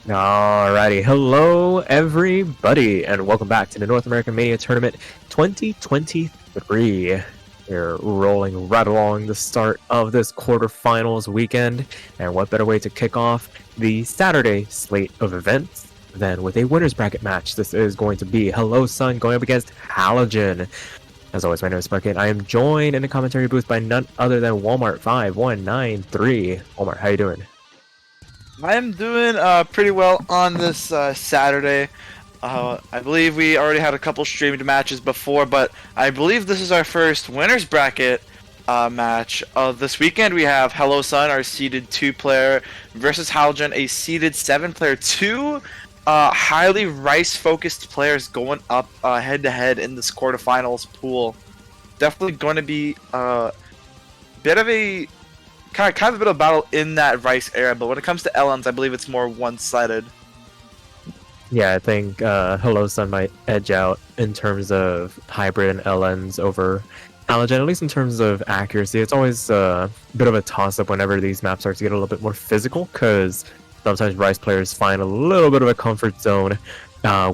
Alrighty, hello everybody, and welcome back to the North American Mania Tournament 2023. We're rolling right along the start of this quarterfinals weekend, and what better way to kick off the Saturday slate of events than with a winner's bracket match. This is going to be Hello Sun going up against Halogen. As always, my name is Sparkit. I am joined in the commentary booth by none other than Walmart5193. Walmart, how you doing? I'm doing pretty well on this Saturday. I believe we already had a couple streamed matches before, but I believe this is our first winner's bracket match of this weekend. We have Hello Sun, our seeded 2-player, versus Halogen, a seeded 7-player. Two highly Rice-focused players going up head-to-head in this quarterfinals pool. Definitely going to be a bit of a kind of a bit of battle in that Rice era, but when it comes to LMs, I believe it's more one-sided. Yeah, I think Hello Sun might edge out in terms of hybrid and LNs over Halogen, at least in terms of accuracy. It's always a bit of a toss-up whenever these maps start to get a little bit more physical, because sometimes Rice players find a little bit of a comfort zone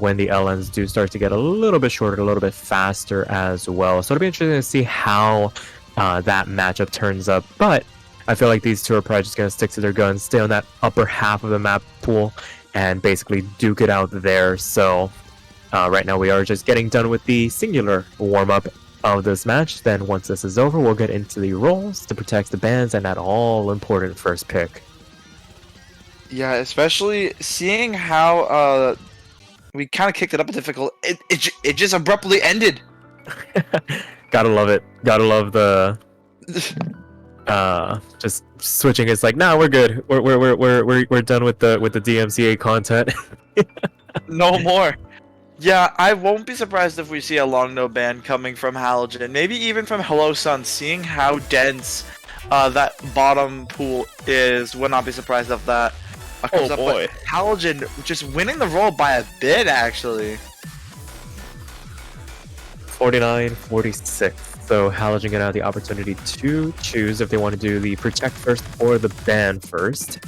when the LNs do start to get a little bit shorter, a little bit faster as well. So it'll be interesting to see how that matchup turns up, but I feel like these two are probably just going to stick to their guns, stay on that upper half of the map pool, and basically duke it out there. So right now we are just getting done with the singular warm-up of this match. Then once this is over, we'll get into the roles to protect the bans and that all-important first pick. Yeah, especially seeing how we kind of kicked it up a difficult. It just abruptly ended. Gotta love it. Gotta love the just switching. It's like, nah, we're good. We're done with the DMCA content. No more. Yeah, I won't be surprised if we see a long no ban coming from Halogen, maybe even from Hello Sun. Seeing how dense that bottom pool is, would not be surprised if that comes up. But Halogen just winning the roll by a bit, actually. 49-46. So Halogen gonna have the opportunity to choose if they want to do the protect first or the ban first.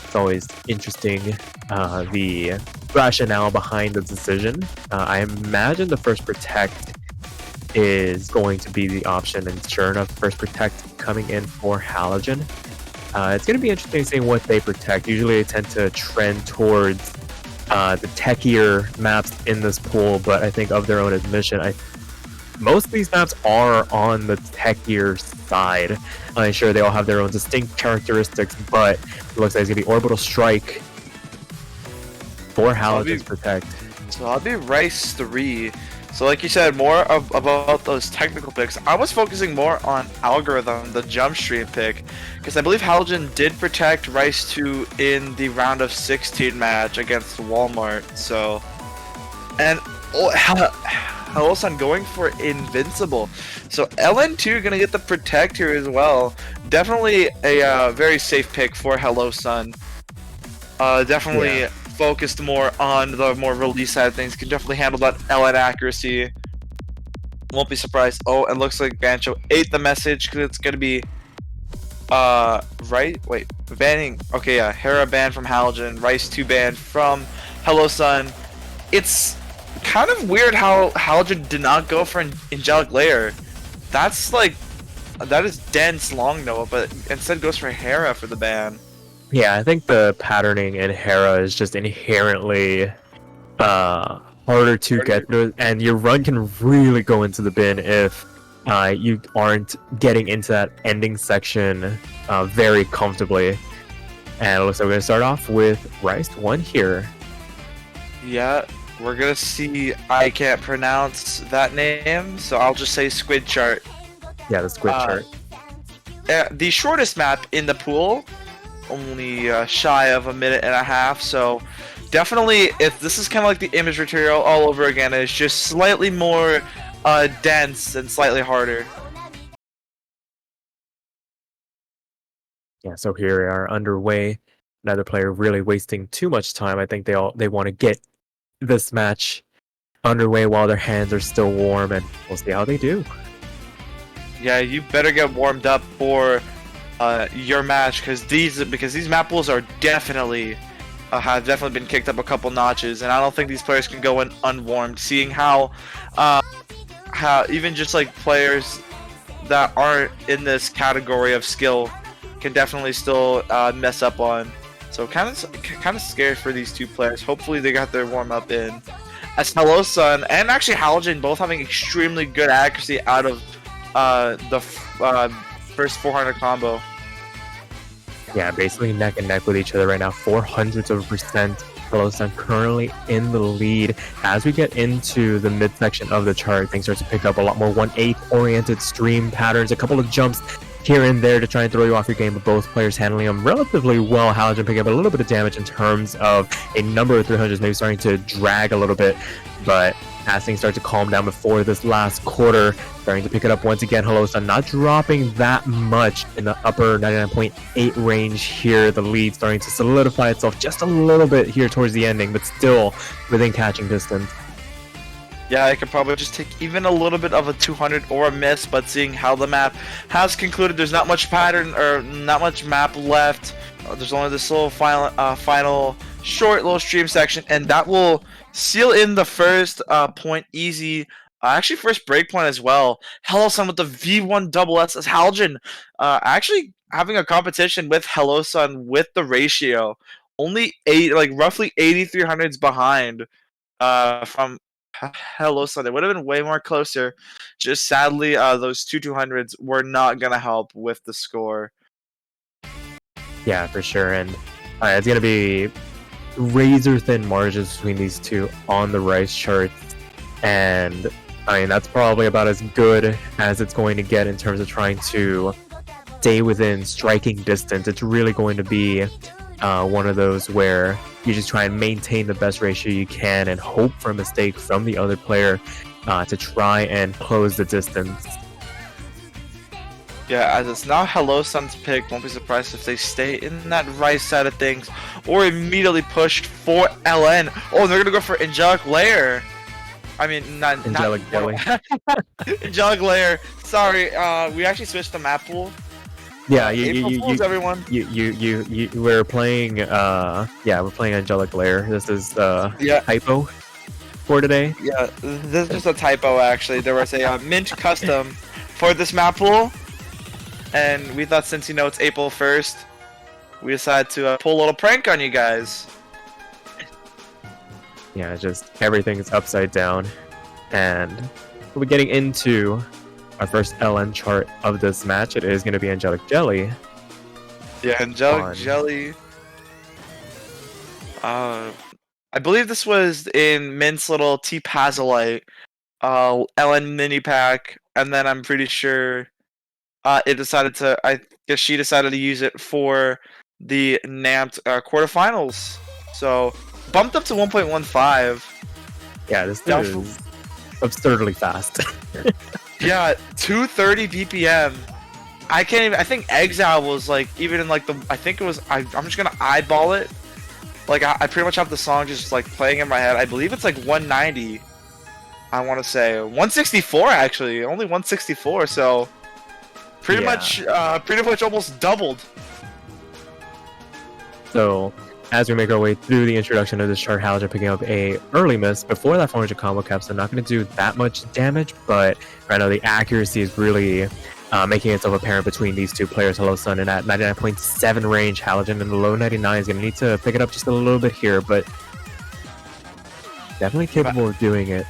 It's always interesting, the rationale behind the decision. I imagine the first protect is going to be the option, and sure enough, first protect coming in for Halogen. It's going to be interesting seeing what they protect. Usually they tend to trend towards the techier maps in this pool, but I think of their own admission, most of these maps are on the techier side. I'm sure they all have their own distinct characteristics, but it looks like it's going to be Orbital Strike for Halogen's Protect. So I'll be Rice 3. So like you said, more about those technical picks. I was focusing more on Algorithm, the jump stream pick, because I believe Halogen did protect Rice 2 in the round of 16 match against Walmart. So, and Hello Sun going for Invincible. So LN2 gonna get the protect here as well. Definitely a very safe pick for Hello Sun. Definitely focused more on the more release side of things. Can definitely handle that LN accuracy. Won't be surprised. Oh, and looks like Bancho ate the message because it's gonna be right? Wait, banning. Okay, yeah, Hera banned from Halogen, Rice 2 banned from Hello Sun. It's kind of weird how Halogen did not go for an Angelic Layer. That's like, that is dense long Noah, but instead goes for Hera for the ban. Yeah, I think the patterning in Hera is just inherently harder to get through, and your run can really go into the bin if you aren't getting into that ending section very comfortably. And it looks like we're going to start off with Rice 1 here. Yeah. We're gonna see, I can't pronounce that name, so I'll just say Squid Chart. Yeah, the Squid Chart. The shortest map in the pool, only shy of a minute and a half, so definitely, if this is kind of like the image material all over again, it's just slightly more dense and slightly harder. Yeah, so here we are underway. Neither player really wasting too much time. I think they want to get this match underway while their hands are still warm, and we'll see how they do. Yeah, you better get warmed up for your match, because these map pools are definitely have definitely been kicked up a couple notches, and I don't think these players can go in unwarmed. Seeing how even just like players that aren't in this category of skill can definitely still mess up on. So kind of scared for these two players. Hopefully they got their warm up in. As Hello Sun and actually Halogen both having extremely good accuracy out of the first 400 combo. Yeah, basically neck and neck with each other right now. 400%. Hello Sun currently in the lead. As we get into the midsection of the chart, things start to pick up a lot more 1/8 oriented stream patterns, a couple of jumps here and there to try and throw you off your game, but both players handling them relatively well. Halogen picking up a little bit of damage in terms of a number of 300s, maybe starting to drag a little bit, but as things start to calm down before this last quarter, starting to pick it up once again. Hello Sun not dropping that much in the upper 99.8 range here. The lead starting to solidify itself just a little bit here towards the ending, but still within catching distance. Yeah, I could probably just take even a little bit of a 200 or a miss, but seeing how the map has concluded, there's not much pattern or not much map left. There's only this little final short little stream section, and that will seal in the first point easy. Actually, first break point as well. Hello Sun with the V1 double S as Halogen actually having a competition with Hello Sun with the ratio. Only roughly 8300s behind from Hello Sun. It would have been way more closer. Just sadly, those two 200s were not gonna help with the score. Yeah, for sure. And it's going to be razor thin margins between these two on the Rice charts. And I mean, that's probably about as good as it's going to get in terms of trying to stay within striking distance. It's really going to be one of those where you just try and maintain the best ratio you can and hope for a mistake from the other player to try and close the distance. Yeah, as it's now Hello Sun's pick, won't be surprised if they stay in that right side of things or immediately pushed for LN. Oh, they're gonna go for Angelic Lair. I mean, not Angelic Jelly. Angelic Lair. Sorry, we actually switched the map pool. Yeah, everyone. We're playing. We're playing Angelic Lair. This is typo for today. Yeah, this is just a typo actually. There was a mint custom for this map pool. And we thought since it's April 1st, we decided to pull a little prank on you guys. Yeah, just everything's upside down. And we'll be getting into our first LN chart of this match. It is going to be Angelic Jelly. Yeah, Angelic Jelly. I believe this was in Mint's little T-Pazolite LN mini pack. And then I'm pretty sure... I guess she decided to use it for the NAMT quarterfinals. So, bumped up to 1.15. Yeah, this is absurdly fast. Yeah, 230 BPM. I can't even, I think Exile was even in I'm just gonna eyeball it. I pretty much have the song just playing in my head. I believe it's 190. I want to say 164 actually, only 164. So. Pretty much almost doubled. So, as we make our way through the introduction of this chart, Halogen picking up a early miss before that 400 combo cap, so not going to do that much damage, but right now the accuracy is really making itself apparent between these two players. Hello Sun in at 99.7 range, Halogen in the low 99 is going to need to pick it up just a little bit here, but definitely capable of doing it.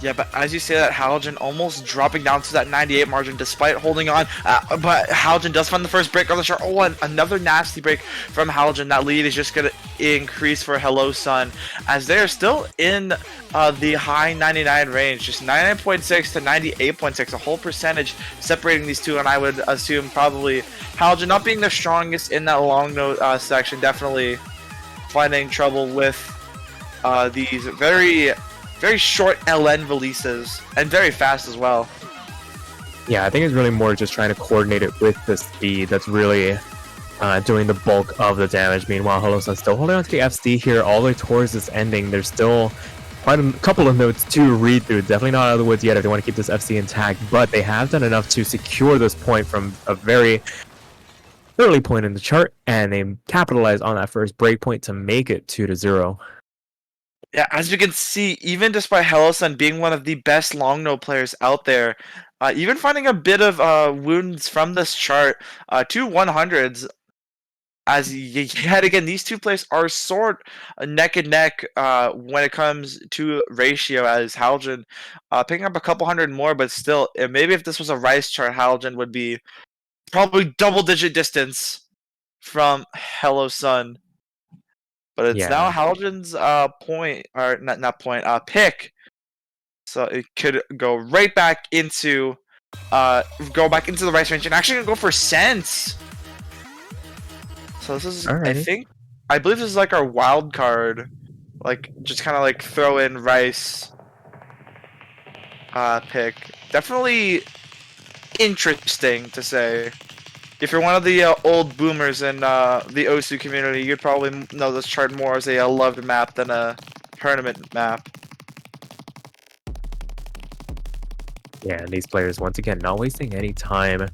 Yeah, but as you say that, Halogen almost dropping down to that 98 margin despite holding on. But Halogen does find the first break on the chart. Oh, and another nasty break from Halogen. That lead is just going to increase for Hello Sun as they're still in the high 99 range. Just 99.6 to 98.6, a whole percentage separating these two. And I would assume probably Halogen not being the strongest in that long note section, definitely finding trouble with these very short LN releases, and very fast as well. Yeah, I think it's really more just trying to coordinate it with the speed that's really doing the bulk of the damage. Meanwhile, Hello Sun still holding on to the FC here all the way towards this ending. There's still quite a couple of notes to read through. Definitely not out of the woods yet if they want to keep this FC intact, but they have done enough to secure this point from a very early point in the chart, and they capitalize on that first break point to make it 2-0. Yeah, as you can see, even despite Hellosun being one of the best long no players out there, even finding a bit of wounds from this chart, 2 100s, as yet again, these two players are sort neck and neck when it comes to ratio, as Halogen picking up a couple hundred more, but still, maybe if this was a Rice chart, Halogen would be probably double-digit distance from Hellosun. But it's now Yeah. Halogen's point, or not point, pick. So it could go right back into the Rice range and actually gonna go for Sense. So this is, Alrighty. I believe this is like our wild card. Like, just kind of like throw in Rice pick. Definitely interesting to say. If you're one of the old boomers in the OSU community, you'd probably know this chart more as a loved map than a tournament map. Yeah, and these players, once again, not wasting any time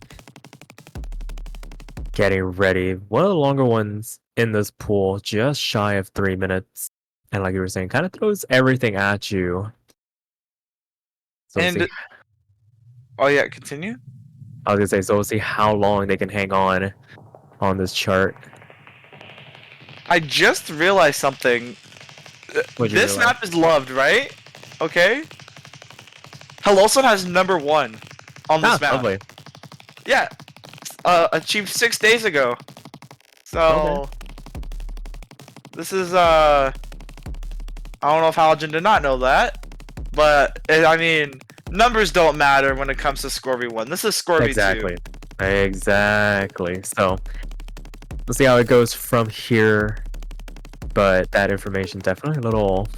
getting ready. One of the longer ones in this pool, just shy of 3 minutes. And like you were saying, kind of throws everything at you. So we'll see. And, oh yeah, continue? I was gonna say, so we'll see how long they can hang on this chart. I just realized something. What'd you This realize? map is loved, right? Okay. Hellosun has #1 on this map. Lovely. Yeah, achieved 6 days ago. Okay. So this is I don't know if Halogen did not know that, but I mean, numbers don't matter when it comes to Scorby 1. This is Scorby 2. Exactly. Exactly. So we'll see how it goes from here. But that information definitely a little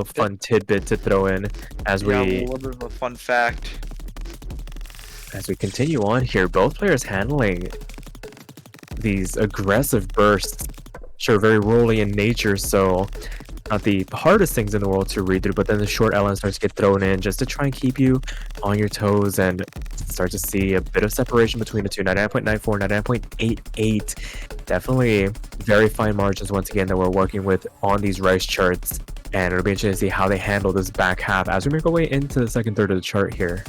fun tidbit to throw in as Yeah, a we little bit of a fun fact. continue on here. Both players handling these aggressive bursts. Sure, very rolly in nature, so not the hardest things in the world to read through, but then the short LN starts to get thrown in just to try and keep you on your toes and start to see a bit of separation between the two. 99.94, 99.88. Definitely very fine margins once again that we're working with on these Rice charts, and it'll be interesting to see how they handle this back half as we make our way into the second third of the chart here.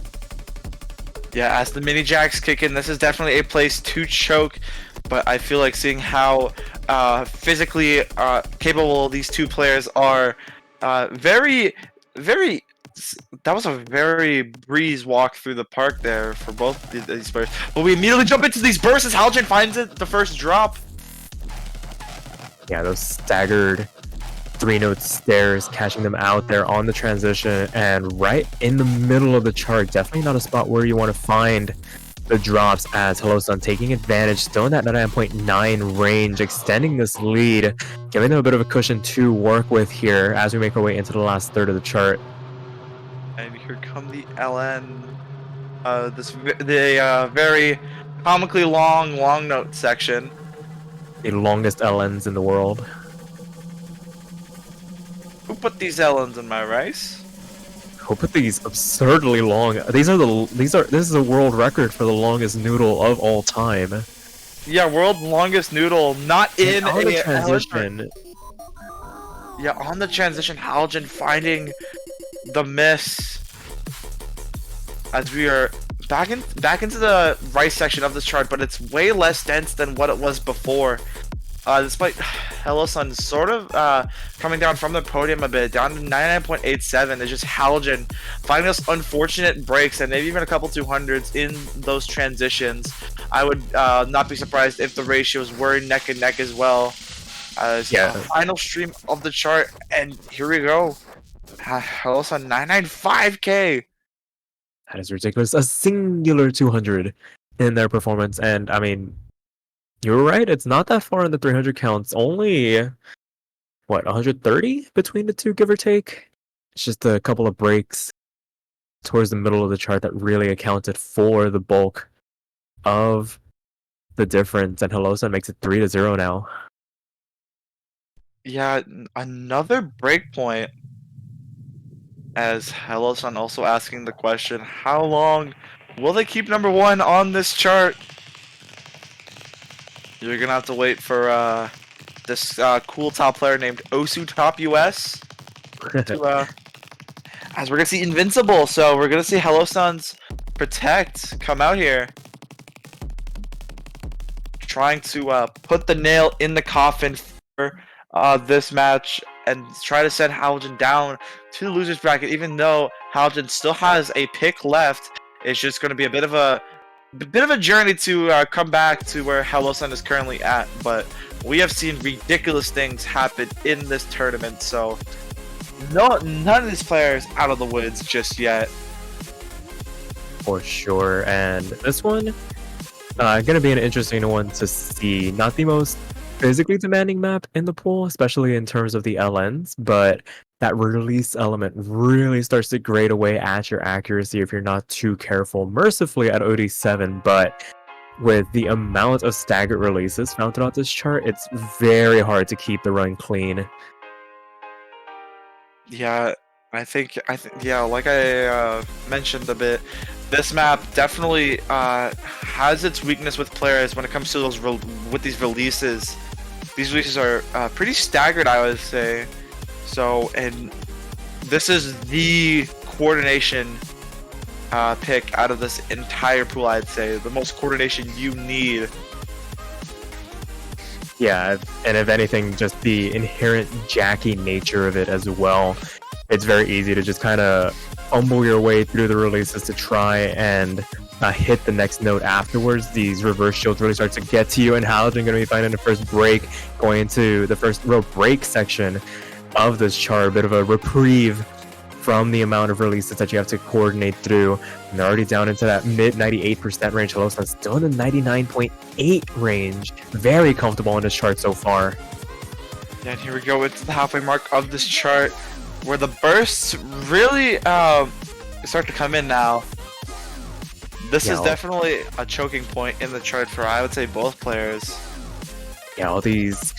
Yeah, as the mini jacks kick in, this is definitely a place to choke, but I feel like seeing how physically capable these two players are, very, very. That was a very breeze walk through the park there for both these players. But we immediately jump into these bursts as Halogen finds it, the first drop. Yeah, those staggered 3-note stairs, catching them out there on the transition and right in the middle of the chart. Definitely not a spot where you want to find the drops, as Hellosun taking advantage, still in that 99.9 range, extending this lead, giving them a bit of a cushion to work with here as we make our way into the last third of the chart. And here come the LN. The very comically long note section. The longest LNs in the world. Who put these LNs in my rice? Who put these absurdly long? This is a world record for the longest noodle of all time. Yeah, world longest noodle, not in on the a transition. Yeah, on the transition, Halogen finding the miss as we are back into the right section of this chart, but it's way less dense than what it was before. Despite Hellosun sort of coming down from the podium a bit, down to 99.87, it's just Halogen finding those unfortunate breaks and maybe even a couple 200s in those transitions. I would not be surprised if the ratios were neck and neck as well. Yeah. Final stream of the chart, and here we go. Hellosun 995k. That is ridiculous. A singular 200 in their performance, and I mean, you were right. It's not that far in the 300 counts. Only, what, 130 between the two, give or take? It's just a couple of breaks towards the middle of the chart that really accounted for the bulk of the difference, and Hellosun makes it 3-0 now. Yeah, another breakpoint. As Hellosun also asking the question, how long will they keep #1 on this chart? You're gonna have to wait for this cool top player named Osu Top US to as we're gonna see Invincible. So we're gonna see Hello Sun's Protect come out here, trying to put the nail in the coffin for this match and try to send Halogen down to the losers bracket. Even though Halogen still has a pick left, it's just gonna be a bit of a journey to come back to where Hello Sun is currently at. But we have seen ridiculous things happen in this tournament, so none of these players out of the woods just yet. For sure, and this one gonna be an interesting one to see. Not the most physically demanding map in the pool, especially in terms of the LNs, but that release element really starts to grade away at your accuracy if you're not too careful. Mercifully at OD7, but with the amount of staggered releases found throughout this chart, it's very hard to keep the run clean. Yeah, I think yeah, like I mentioned a bit, this map definitely has its weakness with players when it comes to those with these releases. These releases are pretty staggered, I would say. So, and this is the coordination pick out of this entire pool, I'd say. The most coordination you need. Yeah, and if anything, just the inherent jacky nature of it as well. It's very easy to just kind of fumble your way through the releases to try and hit the next note afterwards. These reverse shields really start to get to you, and Halogen going to be finding the first break, going into the first real break section of this chart. A bit of a reprieve from the amount of releases that you have to coordinate through. And they're already down into that mid 98% range. Hello Sun still in the 99.8 range. Very comfortable in this chart so far. Yeah, and here we go into the halfway mark of this chart, where the bursts really start to come in now. This is definitely a choking point in the chart for, I would say, both players. Yeah, all these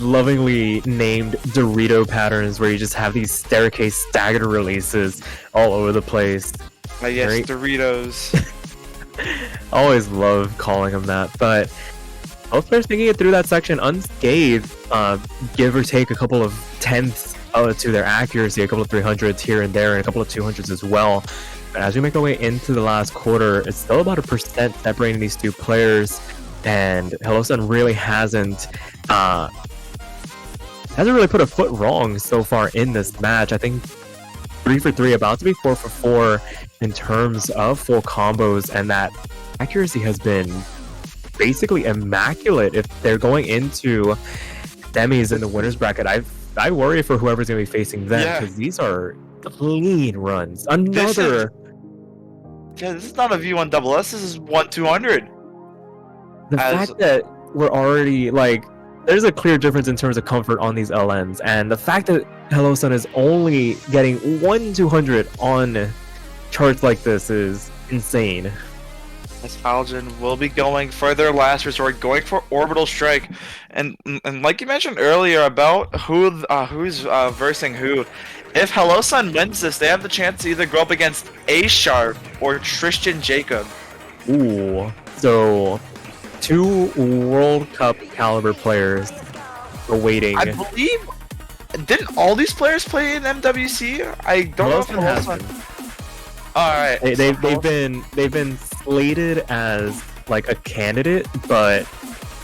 lovingly named Dorito patterns where you just have these staircase staggered releases all over the place. Yes, right? Doritos. Always love calling them that, but both players making it through that section unscathed, give or take a couple of tenths to their accuracy, a couple of 300s here and there, and a couple of 200s as well. But as we make our way into the last quarter, it's still about 1% separating these two players, and Hello Sun really hasn't really put a foot wrong so far in this match. I think 3 for 3, about to be 4 for 4 in terms of full combos, and that accuracy has been basically immaculate. If they're going into semis in the winners bracket, I worry for whoever's going to be facing them, because these are clean runs. This is not a V1 double S, this is 1-200. The fact that we're already, like, there's a clear difference in terms of comfort on these LNs, and the fact that Hello Sun is only getting 1-200 on charts like this is insane. As Halogen will be going for their last resort, going for Orbital Strike, and like you mentioned earlier about who's versing who, if Hello Sun wins this, they have the chance to either go up against A Sharp or Tristan Jacob. Ooh, so 2 World Cup caliber players awaiting. I believe, didn't all these players play in MWC? I don't know if Hello Sun. All right, they've been slated as like a candidate, but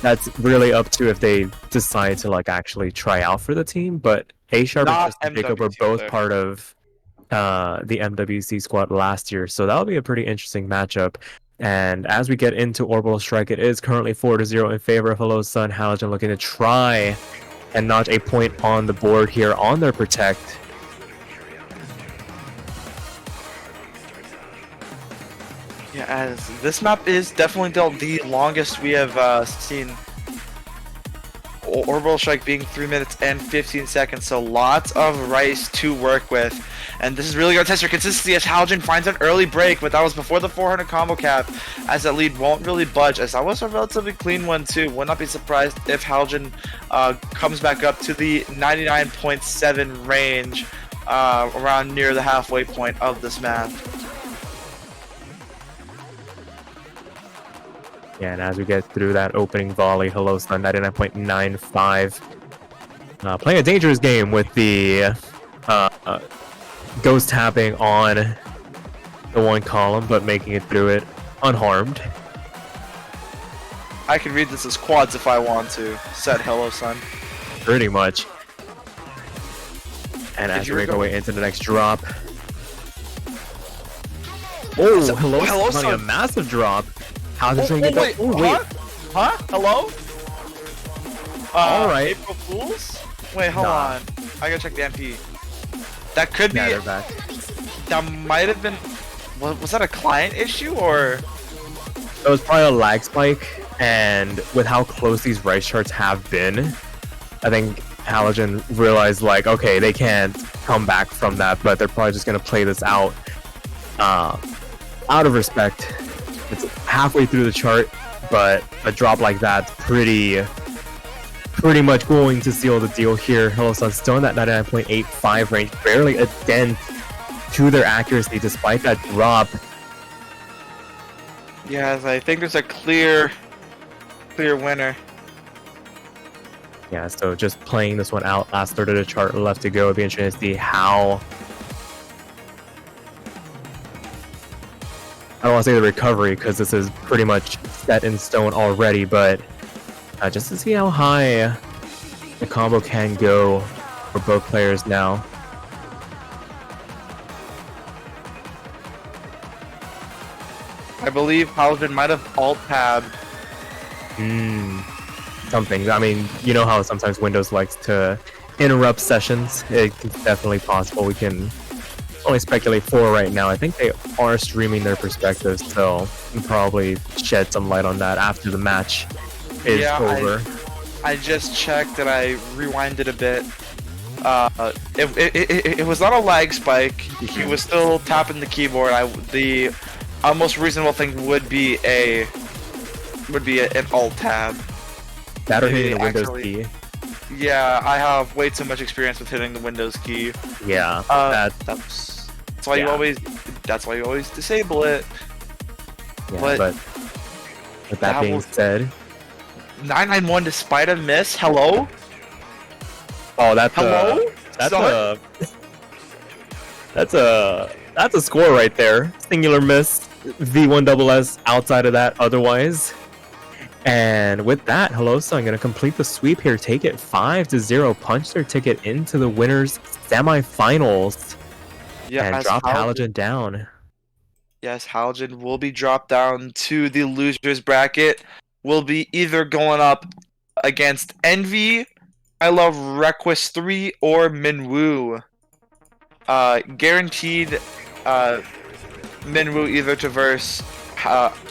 that's really up to if they decide to like actually try out for the team. But A Sharp and Tristan Jacob were both part of the MWC squad last year, so that'll be a pretty interesting matchup. And as we get into Orbital Strike, it is currently 4-0 in favor of Hello Sun. Halogen looking to try and notch a point on the board here on their Protect. Yeah, as this map is definitely the longest we have seen. Orbital Strike being 3 minutes and 15 seconds, so lots of rice to work with. And this is really going to test your consistency as Halogen finds an early break, but that was before the 400 combo cap, as that lead won't really budge, as that was a relatively clean one too. Would not be surprised if Halogen comes back up to the 99.7 range around near the halfway point of this map. Yeah, and as we get through that opening volley, Hello Sun 99.95. Playing a dangerous game with the ghost tapping on the one column, but making it through it unharmed. I can read this as quads if I want to, said Hello Sun. Pretty much. And as we make our way into the next drop. Oh, Hello Sun, a massive drop. How's this going to get that? Oh, wait. Huh? Hello? Alright. April Fools? Wait, hold on. I gotta check the MP. That could be. They're back. That might have been. Was that a client issue or? It was probably a lag spike, and with how close these rice charts have been, I think Halogen realized, like, okay, they can't come back from that, but they're probably just gonna play this out of respect. It's halfway through the chart, but a drop like that's pretty much going to seal the deal here. Hello Sun still in that 99.85 range, barely a dent to their accuracy despite that drop. Yes, I think there's a clear winner. Yeah, so just playing this one out, last third of the chart left to go. It'd be interesting to see how, I don't want to say the recovery, because this is pretty much set in stone already, but just to see how high the combo can go for both players now. I believe Halogen might have alt-tabbed. Something. I mean, you know how sometimes Windows likes to interrupt sessions. It's definitely possible. We can only speculate for right now. I think they are streaming their perspectives, so we'll probably shed some light on that after the match is over. I just checked and I rewinded a bit. It was not a lag spike. He was still tapping the keyboard. The most reasonable thing would be an alt tab. That or hitting the Windows key. Yeah, I have way too much experience with hitting the Windows key. Yeah, that's why you always disable it. Yeah, but with that being said, 991 despite a miss. Hello. Oh, that's a score right there. Singular miss. V1SS outside of that otherwise. And with that, Hello Sun gonna complete the sweep here, take it 5-0, punch their ticket into the winners semifinals, and drop Halogen down. Yes, Halogen will be dropped down to the losers bracket. Will be either going up against Envy, I Love Request 3, or Minwoo. Guaranteed Minwoo either to verse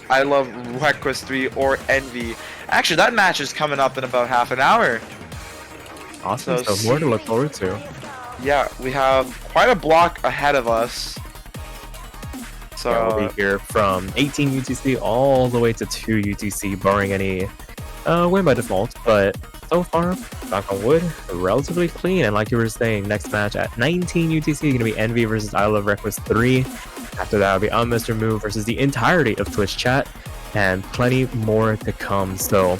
I Love Request 3 or Envy. Actually, that match is coming up in about half an hour. Awesome, so more to look forward to. Yeah, we have quite a block ahead of us. So yeah, we'll be here from 18 UTC all the way to 2 UTC, barring any win by default. But so far, knock on wood, relatively clean. And like you were saying, next match at 19 UTC going to be Envy versus I Love Request 3. After that, will be Mr. Move versus the entirety of Twitch chat, and plenty more to come. So,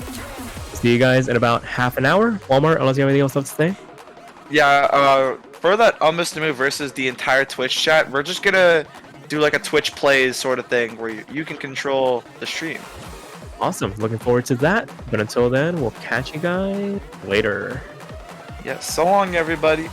see you guys in about half an hour. Walmart, unless you have anything else to say? Yeah, for that Mr. Move versus the entire Twitch chat, we're just gonna do like a Twitch plays sort of thing where you can control the stream. Awesome. Looking forward to that. But until then, we'll catch you guys later. Yeah, so long, everybody.